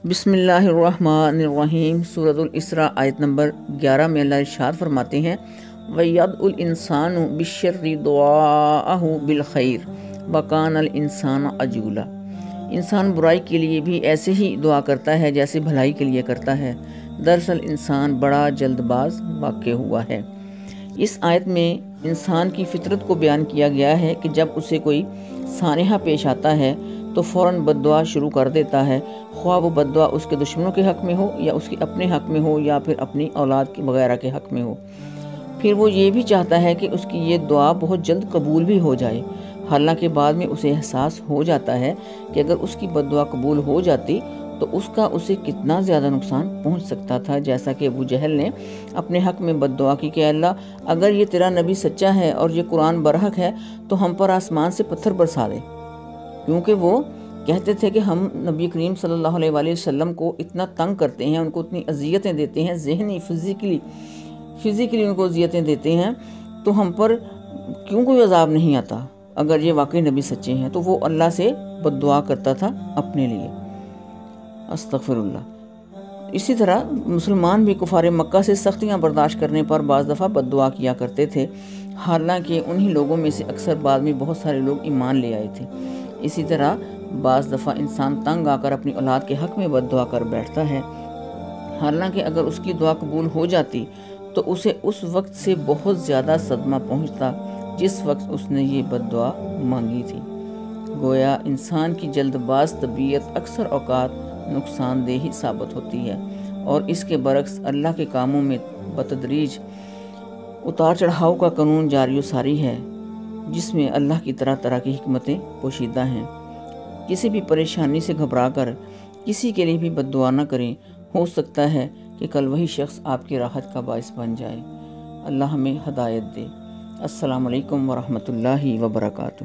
بسم اللہ الرحمن الرحیم۔ سورۃ الاسراء آیت نمبر 11 میں اللہ ارشاد فرماتے ہیں وَيَدْعُ الْإِنسَانُ بِالشَّرِّ دُعَاءَهُ بِالْخَيْرِ وَكَانَ الْإِنسَانُ عَجُولًا۔ انسان برائی کے لیے بھی ایسے ہی دعا کرتا ہے جیسے بھلائی کے لیے کرتا ہے، دراصل انسان بڑا جلد باز واقع ہوا ہے۔ اس آیت میں انسان کی فطرت کو بیان کیا گیا ہے کہ جب اسے کوئی سانحہ پیش آتا ہے تو فوراً بد دعا شروع کر دیتا ہے، خواہ وہ بد دعا اس کے دشمنوں کے حق میں ہو یا اس کے اپنے حق میں ہو یا پھر اپنی اولاد کے وغیرہ کے حق میں ہو۔ پھر وہ یہ بھی چاہتا ہے کہ اس کی یہ دعا بہت جلد قبول بھی ہو جائے، حالانکہ بعد میں اسے احساس ہو جاتا ہے کہ اگر اس کی بد دعا قبول ہو جاتی تو اس کا اسے کتنا زیادہ نقصان پہنچ سکتا تھا، جیسا کہ ابو جہل نے اپنے حق میں بد دعا کی کہ اللہ اگر یہ تیرا نبی سچا ہے اور یہ قرآن برحق ہے تو ہم پر آسمان سے پتھر برسا دے، کیونکہ وہ کہتے تھے کہ ہم نبی کریم صلی اللہ علیہ وآلہ وسلم کو اتنا تنگ کرتے ہیں، ان کو اتنی اذیتیں دیتے ہیں، ذہنی فزیکلی ان کو اذیتیں دیتے ہیں، تو ہم پر کیوں کوئی عذاب نہیں آتا اگر یہ واقعی نبی سچے ہیں۔ تو وہ اللہ سے بد دعا کرتا تھا اپنے لیے، استغفر اللہ۔ اسی طرح مسلمان بھی کفار مکہ سے سختیاں برداشت کرنے پر بعض دفعہ بد دعا کیا کرتے تھے، حالانکہ انہی لوگوں میں سے اکثر بعد میں بہت سارے لوگ ایمان لے آئے تھے۔ اسی طرح بعض دفعہ انسان تنگ آ کر اپنی اولاد کے حق میں بد دعا کر بیٹھتا ہے، حالانکہ اگر اس کی دعا قبول ہو جاتی تو اسے اس وقت سے بہت زیادہ صدمہ پہنچتا جس وقت اس نے یہ بد دعا مانگی تھی۔ گویا انسان کی جلد باز طبیعت اکثر اوقات نقصان دہ ثابت ہوتی ہے، اور اس کے برعکس اللہ کے کاموں میں بتدریج اتار چڑھاؤ کا قانون جاری و ساری ہے، جس میں اللہ کی طرح طرح کی حکمتیں پوشیدہ ہیں۔ کسی بھی پریشانی سے گھبرا کر کسی کے لیے بھی بد دعا نہ کریں، ہو سکتا ہے کہ کل وہی شخص آپ کی راحت کا باعث بن جائے۔ اللہ ہمیں ہدایت دے۔ السلام علیکم ورحمۃ اللہ وبرکاتہ۔